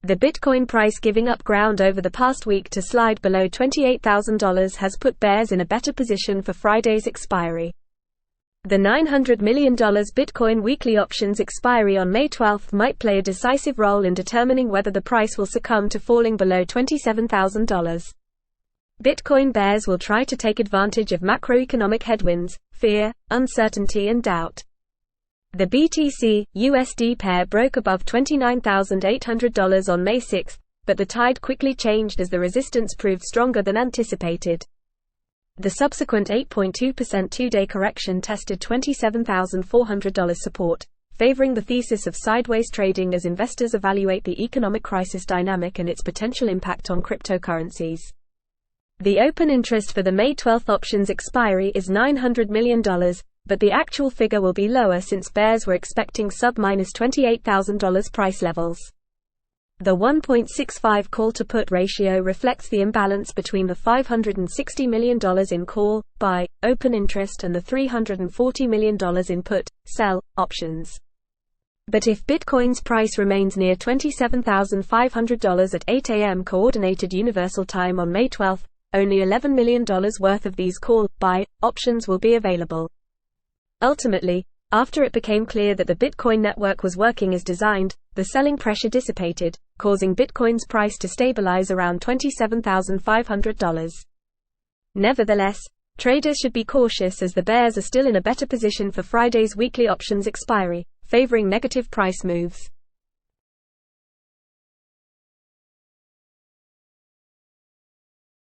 The Bitcoin price giving up ground over the past week to slide below $28,000 has put bears in a better position for Friday's expiry. The $900 million Bitcoin weekly options expiry on May 12 might play a decisive role in determining whether the price will succumb to falling below $27,000. Bitcoin bears will try to take advantage of macroeconomic headwinds, fear, uncertainty and doubt. The BTC/USD pair broke above $29,800 on May 6, but the tide quickly changed as the resistance proved stronger than anticipated. The subsequent 8.2% two-day correction tested $27,400 support, favoring the thesis of sideways trading as investors evaluate the economic crisis dynamic and its potential impact on cryptocurrencies. The open interest for the May 12 options expiry is $900 million, but the actual figure will be lower since bears were expecting sub-$28,000 price levels. The 1.65 call-to-put ratio reflects the imbalance between the $560 million in call, buy, open interest and the $340 million in put, sell, options. But if Bitcoin's price remains near $27,500 at 8 a.m. Coordinated Universal Time on May 12, only $11 million worth of these call, buy, options will be available. Ultimately, after it became clear that the Bitcoin network was working as designed, the selling pressure dissipated, causing Bitcoin's price to stabilize around $27,500. Nevertheless, traders should be cautious as the bears are still in a better position for Friday's weekly options expiry, favoring negative price moves.